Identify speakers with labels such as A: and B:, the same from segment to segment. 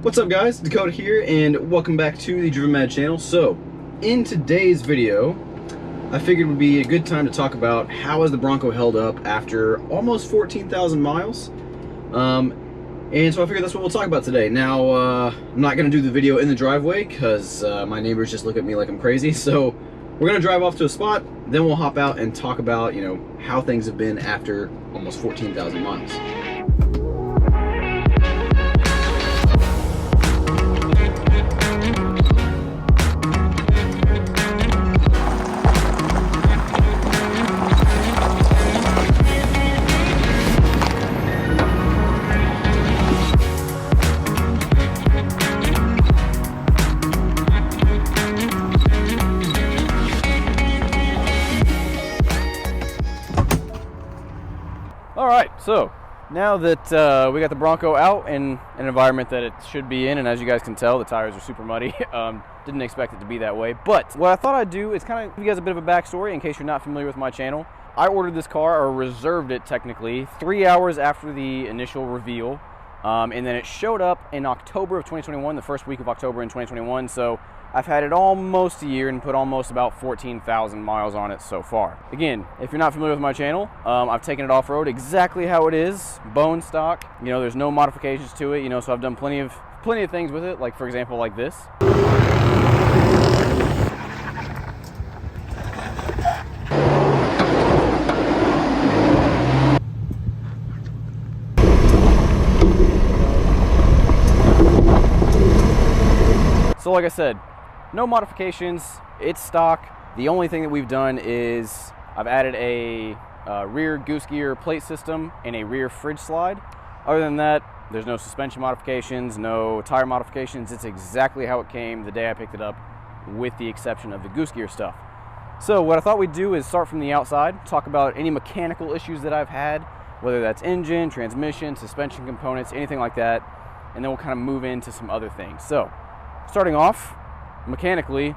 A: What's up guys, Dakota here and welcome back to the Driven Mad channel. So in today's video I figured it would be a good time to talk about how has the Bronco held up after almost 14,000 miles. And so I figured that's what we'll talk about today. Now I'm not going to do the video in the driveway because my neighbors just look at me like I'm crazy. So we're going to drive off to a spot, then we'll hop out and talk about, you know, how things have been after almost 14,000 miles. Alright, so now that we got the Bronco out in an environment that it should be in, and as you guys can tell, the tires are super muddy. Didn't expect it to be that way, but what I thought I'd do is kind of give you guys a bit of a backstory in case you're not familiar with my channel. I ordered this car, or reserved it technically, 3 hours after the initial reveal, and then it showed up in October of 2021, the first week of October in 2021, so I've had it almost a year and put almost about 14,000 miles on it so far. Again, if you're not familiar with my channel, I've taken it off-road exactly how it is, bone stock. You know, there's no modifications to it, you know, so I've done plenty of things with it, like for example, like this. So like I said, no modifications, it's stock. The only thing that we've done is I've added a rear goose gear plate system and a rear fridge slide. Other than that, there's no suspension modifications, no tire modifications. It's exactly how it came the day I picked it up, with the exception of the goose gear stuff. So what I thought we'd do is start from the outside, talk about any mechanical issues that I've had, whether that's engine, transmission, suspension components, anything like that, and then we'll kind of move into some other things. So starting off, mechanically,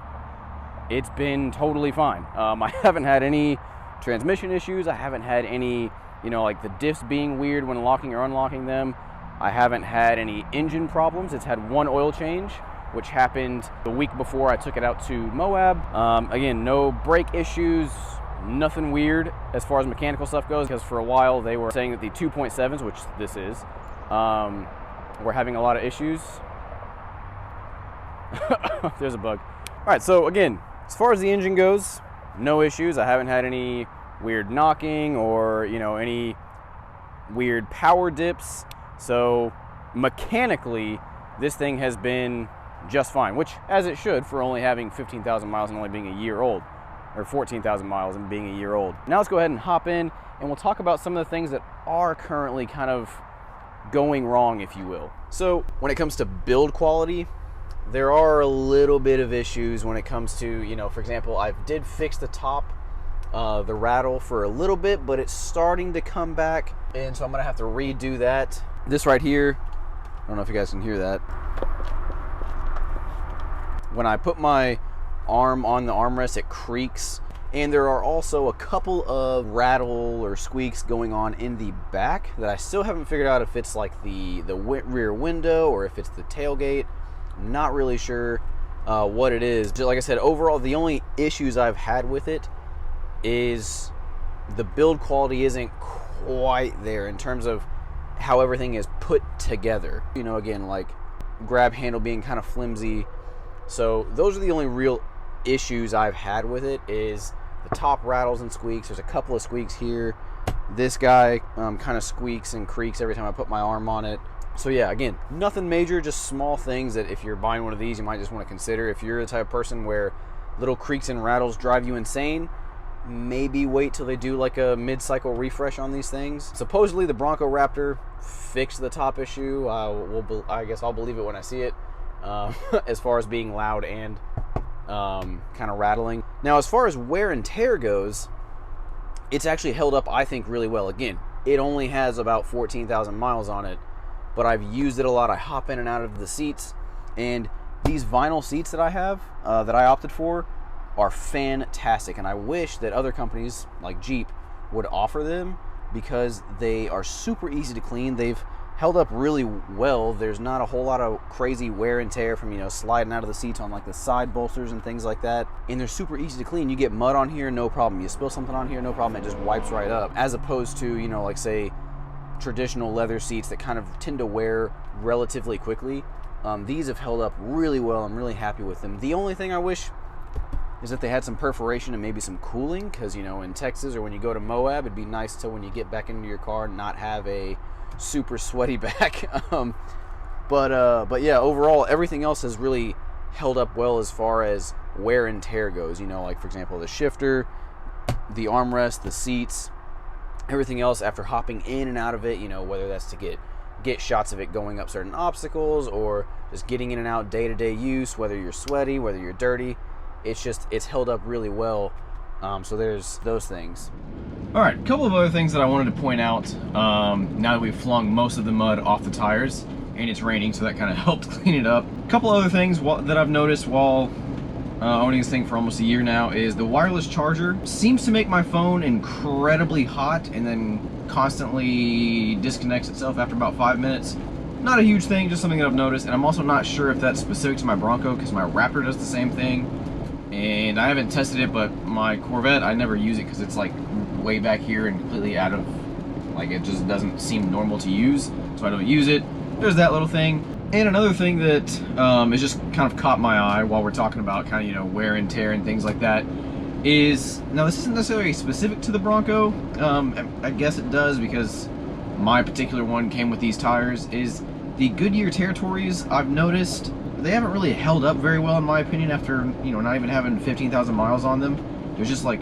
A: it's been totally fine. I haven't had any transmission issues. I haven't had any, you know, like the diffs being weird when locking or unlocking them. I haven't had any engine problems. It's had one oil change, which happened the week before I took it out to Moab. Again, no brake issues, nothing weird as far as mechanical stuff goes, because for a while they were saying that the 2.7s, which this is, were having a lot of issues. There's a bug. All right, so again, as far as the engine goes, no issues. I haven't had any weird knocking or, you know, any weird power dips. So mechanically, this thing has been just fine, which as it should for only having 15,000 miles and only being a year old, or 14,000 miles and being a year old. Now let's go ahead and hop in and we'll talk about some of the things that are currently kind of going wrong, if you will. So when it comes to build quality, there are a little bit of issues when it comes to, you know, for example, I did fix the top, the rattle for a little bit, but it's starting to come back, and so I'm gonna have to redo that. This right here, I don't know if you guys can hear that. When I put my arm on the armrest, it creaks, and there are also a couple of rattle or squeaks going on in the back that I still haven't figured out if it's like the rear window or if it's the tailgate. Not really sure what it is. Like I said, overall, the only issues I've had with it is the build quality isn't quite there in terms of how everything is put together. You know, again, like grab handle being kind of flimsy. So those are the only real issues I've had with it, is the top rattles and squeaks. There's a couple of squeaks here. This guy kind of squeaks and creaks every time I put my arm on it. So yeah, again, nothing major, just small things that if you're buying one of these, you might just want to consider. If you're the type of person where little creaks and rattles drive you insane, maybe wait till they do like a mid-cycle refresh on these things. Supposedly the Bronco Raptor fixed the top issue. I guess I'll believe it when I see it, as far as being loud and kind of rattling. Now, as far as wear and tear goes, it's actually held up, I think, really well. Again, it only has about 14,000 miles on it, but I've used it a lot. I hop in and out of the seats, and these vinyl seats that I have, that I opted for, are fantastic, and I wish that other companies like Jeep would offer them, because they are super easy to clean. They've held up really well. There's not a whole lot of crazy wear and tear from, you know, sliding out of the seats on like the side bolsters and things like that. And they're super easy to clean. You get mud on here, no problem. You spill something on here, no problem. It just wipes right up. As opposed to, you know, like say traditional leather seats that kind of tend to wear relatively quickly. These have held up really well. I'm really happy with them. The only thing I wish is if they had some perforation and maybe some cooling, because, you know, in Texas or when you go to Moab, it'd be nice to, when you get back into your car, not have a super sweaty back. But yeah, overall, everything else has really held up well as far as wear and tear goes. You know, like for example, the shifter, the armrest, the seats, everything else after hopping in and out of it, you know, whether that's to get shots of it going up certain obstacles or just getting in and out day-to-day use, whether you're sweaty, whether you're dirty, it's held up really well. So there's those things.
B: All right, a couple of other things that I wanted to point out now that we've flung most of the mud off the tires and it's raining, so that kind of helped clean it up. A couple other things that I've noticed while owning this thing for almost a year now is the wireless charger seems to make my phone incredibly hot and then constantly disconnects itself after about 5 minutes. Not a huge thing, just something that I've noticed, and I'm also not sure if that's specific to my Bronco because my Raptor does the same thing. And I haven't tested it, but my Corvette, I never use it because it's like way back here and completely out of, like, it just doesn't seem normal to use, so I don't use it. There's that little thing. And another thing that has just kind of caught my eye while we're talking about kind of, you know, wear and tear and things like that is, now this isn't necessarily specific to the Bronco, I guess it does because my particular one came with these tires, is the Goodyear Territories. I've noticed they haven't really held up very well in my opinion after, you know, not even having 15,000 miles on them. There's just like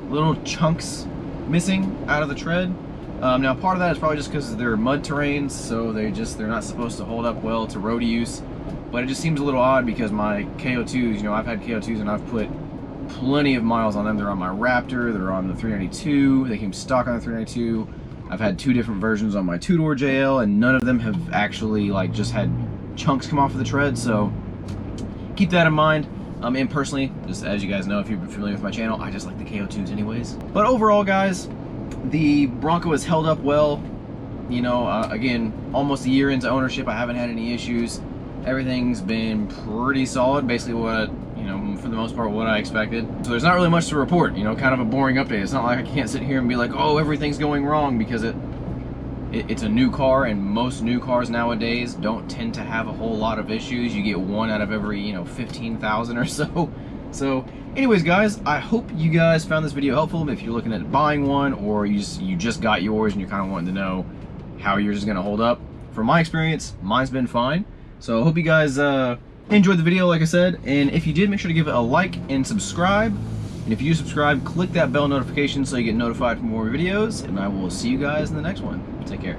B: little chunks missing out of the tread. Now part of that is probably just because they're mud terrains, so they're not supposed to hold up well to road use. But it just seems a little odd because my KO2s, you know, I've had KO2s and I've put plenty of miles on them. They're on my Raptor, they're on the 392, they came stock on the 392. I've had 2 different versions on my 2-door JL, and none of them have actually like just had chunks come off of the tread, so keep that in mind. And personally, just as you guys know, if you're familiar with my channel, I just like the KO2s anyways. But overall, guys, the Bronco has held up well. You know, again, almost a year into ownership, I haven't had any issues. Everything's been pretty solid, basically what, you know, for the most part, what I expected. So there's not really much to report, you know, kind of a boring update. It's not like I can't sit here and be like, oh, everything's going wrong, because it's a new car, and most new cars nowadays don't tend to have a whole lot of issues. You get one out of every, you know, 15,000 or so. So anyways, guys, I hope you guys found this video helpful. If you're looking at buying one, or you just got yours and you're kind of wanting to know how yours is going to hold up, from my experience, mine's been fine. So I hope you guys enjoyed the video, like I said, and if you did, make sure to give it a like and subscribe. And if you subscribe, click that bell notification so you get notified for more videos, and I will see you guys in the next one. Take care.